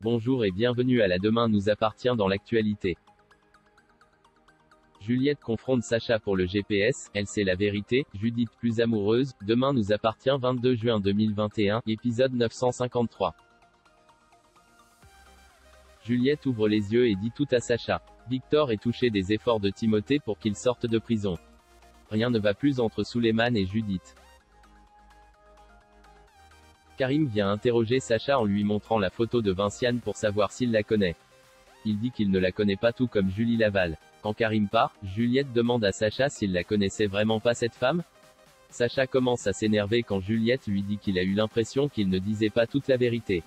Bonjour et bienvenue à la Demain nous appartient dans l'actualité. Juliette confronte Sacha pour le GPS, elle sait la vérité, Judith plus amoureuse, Demain nous appartient 22 juin 2021, épisode 953. Juliette ouvre les yeux et dit tout à Sacha. Victor est touché des efforts de Timothée pour qu'il sorte de prison. Rien ne va plus entre Suleiman et Judith. Karim vient interroger Sacha en lui montrant la photo de Vinciane pour savoir s'il la connaît. Il dit qu'il ne la connaît pas tout comme Julie Laval. Quand Karim part, Juliette demande à Sacha s'il la connaissait vraiment pas cette femme. Sacha commence à s'énerver quand Juliette lui dit qu'il a eu l'impression qu'il ne disait pas toute la vérité.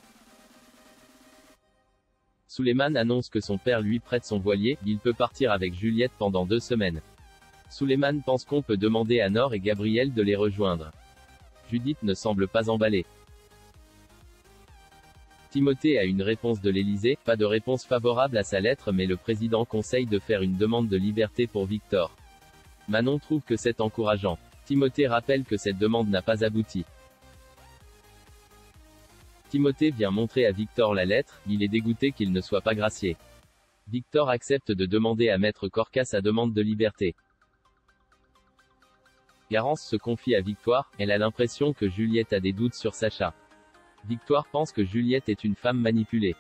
Suleiman annonce que son père lui prête son voilier, il peut partir avec Juliette pendant 2 semaines. Suleiman pense qu'on peut demander à Nord et Gabriel de les rejoindre. Judith ne semble pas emballée. Timothée a une réponse de l'Élysée, pas de réponse favorable à sa lettre mais le président conseille de faire une demande de liberté pour Victor. Manon trouve que c'est encourageant. Timothée rappelle que cette demande n'a pas abouti. Timothée vient montrer à Victor la lettre, il est dégoûté qu'il ne soit pas gracié. Victor accepte de demander à Maître Corca sa demande de liberté. Garance se confie à Victoire, elle a l'impression que Juliette a des doutes sur Sacha. Victoire pense que Juliette est une femme manipulée.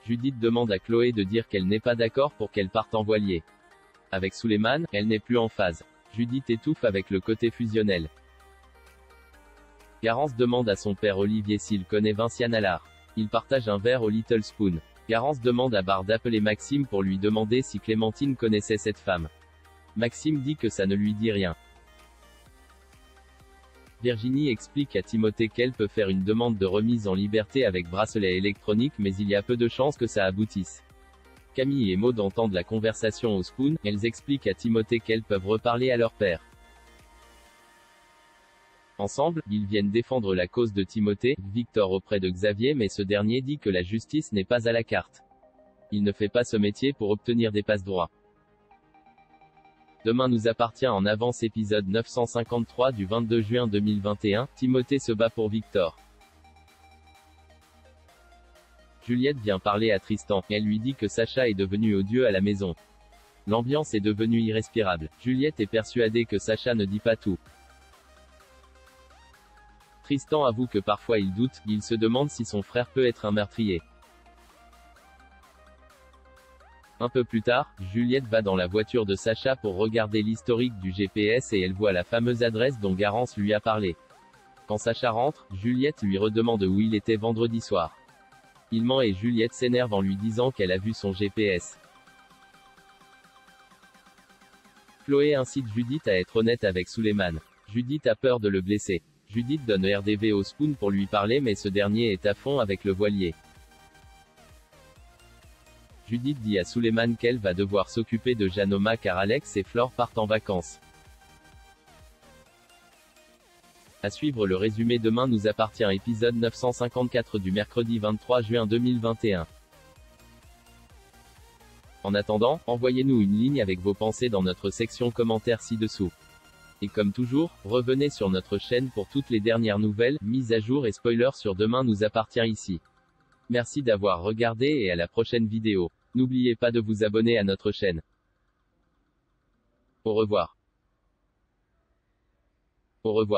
Judith demande à Chloé de dire qu'elle n'est pas d'accord pour qu'elle parte en voilier. Avec Suleiman, elle n'est plus en phase. Judith étouffe avec le côté fusionnel. Garance demande à son père Olivier s'il connaît Vinciane Allard. Il partage un verre au Little Spoon. Garance demande à Barre d'appeler Maxime pour lui demander si Clémentine connaissait cette femme. Maxime dit que ça ne lui dit rien. Virginie explique à Timothée qu'elle peut faire une demande de remise en liberté avec bracelet électronique mais il y a peu de chances que ça aboutisse. Camille et Maud entendent la conversation au Spoon, elles expliquent à Timothée qu'elles peuvent reparler à leur père. Ensemble, ils viennent défendre la cause de Timothée, Victor auprès de Xavier mais ce dernier dit que la justice n'est pas à la carte. Il ne fait pas ce métier pour obtenir des passe-droits. Demain nous appartient en avance épisode 953 du 22 juin 2021, Timothée se bat pour Victor. Juliette vient parler à Tristan, elle lui dit que Sacha est devenu odieux à la maison. L'ambiance est devenue irrespirable. Juliette est persuadée que Sacha ne dit pas tout. Tristan avoue que parfois il doute, il se demande si son frère peut être un meurtrier. Un peu plus tard, Juliette va dans la voiture de Sacha pour regarder l'historique du GPS et elle voit la fameuse adresse dont Garance lui a parlé. Quand Sacha rentre, Juliette lui redemande où il était vendredi soir. Il ment et Juliette s'énerve en lui disant qu'elle a vu son GPS. Chloé incite Judith à être honnête avec Suleiman. Judith a peur de le blesser. Judith donne RDV au Spoon pour lui parler mais ce dernier est à fond avec le voilier. Judith dit à Suleiman qu'elle va devoir s'occuper de Janoma car Alex et Flore partent en vacances. À suivre le résumé Demain nous appartient épisode 954 du mercredi 23 juin 2021. En attendant, envoyez-nous une ligne avec vos pensées dans notre section commentaires ci-dessous. Et comme toujours, revenez sur notre chaîne pour toutes les dernières nouvelles, mises à jour et spoilers sur Demain nous appartient ici. Merci d'avoir regardé et à la prochaine vidéo. N'oubliez pas de vous abonner à notre chaîne. Au revoir. Au revoir.